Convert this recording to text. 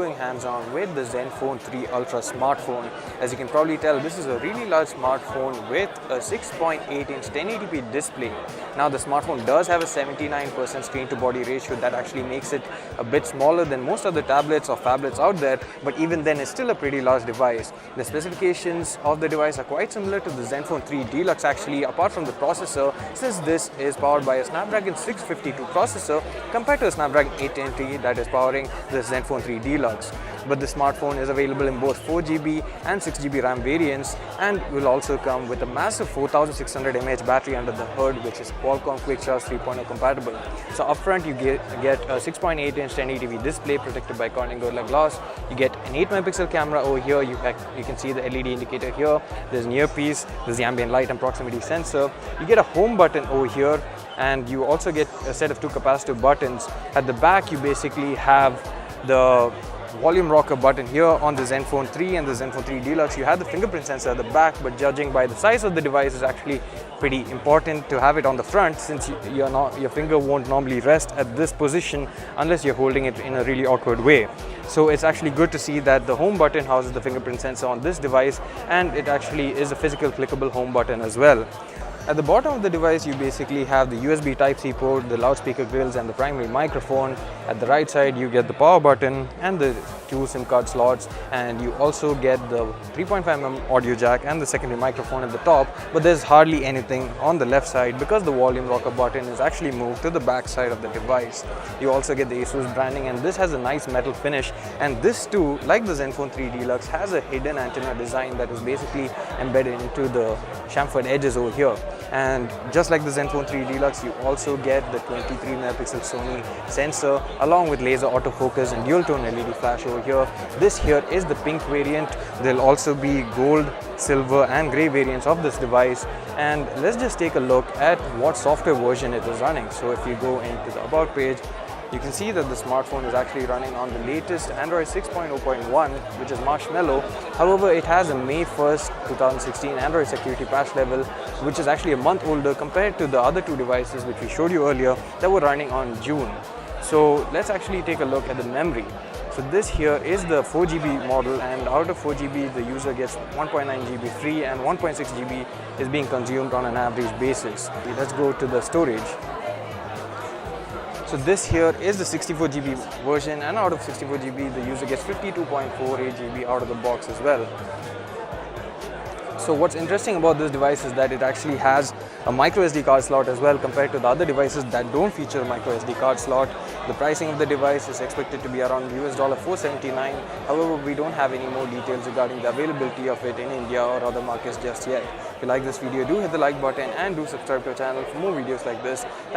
Going hands-on with the Zenfone 3 Ultra smartphone. As you can probably tell, this is a really large smartphone with a 6.8-inch 1080p display. Now the smartphone does have a 79% screen to body ratio that actually makes it a bit smaller than most of the tablets or phablets out there, but even then it's still a pretty large device. The specifications of the device are quite similar to the Zenfone 3 Deluxe actually, apart from the processor, since this is powered by a Snapdragon 652 processor compared to a Snapdragon 810 that is powering the Zenfone 3 Deluxe. But the smartphone is available in both 4GB and 6GB RAM variants and will also come with a massive 4600 mAh battery under the hood, which is Qualcomm Quick Charge 3.0 compatible. So up front you get a 6.8-inch 1080p display protected by Corning Gorilla Glass. You get an 8-megapixel camera over here. You can see the LED indicator here. There's an earpiece, there's the ambient light and proximity sensor. You get a home button over here, and you also get a set of 2 capacitive buttons. At the back you basically have the volume rocker button here. On the Zenfone 3 and the Zenfone 3 Deluxe, you have the fingerprint sensor at the back, but judging by the size of the device, it's actually pretty important to have it on the front, since your finger won't normally rest at this position unless you're holding it in a really awkward way. So it's actually good to see that the home button houses the fingerprint sensor on this device, and it actually is a physical clickable home button as well. At the bottom of the device, you basically have the USB Type-C port, the loudspeaker grills and the primary microphone. At the right side, you get the power button and the 2 SIM card slots, and you also get the 3.5mm audio jack and the secondary microphone at the top, but there's hardly anything on the left side because the volume rocker button is actually moved to the back side of the device. You also get the Asus branding, and this has a nice metal finish, and this too, like the Zenfone 3 Deluxe, has a hidden antenna design that is basically embedded into the chamfered edges over here. And just like the Zenfone 3 Deluxe, you also get the 23-megapixel Sony sensor along with laser autofocus and dual-tone LED flash over here. This here is the pink variant. There'll also be gold, silver and grey variants of this device. And let's just take a look at what software version it is running. So if you go into the About page, you can see that the smartphone is actually running on the latest Android 6.0.1, which is Marshmallow. However, it has a May 1st, 2016 Android security patch level, which is actually a month older compared to the other 2 devices which we showed you earlier that were running on June. So let's actually take a look at the memory. So this here is the 4GB model, and out of 4GB the user gets 1.9GB free and 1.6GB is being consumed on an average basis. Let's go to the storage. So this here is the 64GB version, and out of 64GB the user gets 52.48GB out of the box as well. So what's interesting about this device is that it actually has a micro SD card slot as well compared to the other devices that don't feature a micro SD card slot. The pricing of the device is expected to be around $479. However, we don't have any more details regarding the availability of it in India or other markets just yet. If you like this video, do hit the like button and do subscribe to our channel for more videos like this.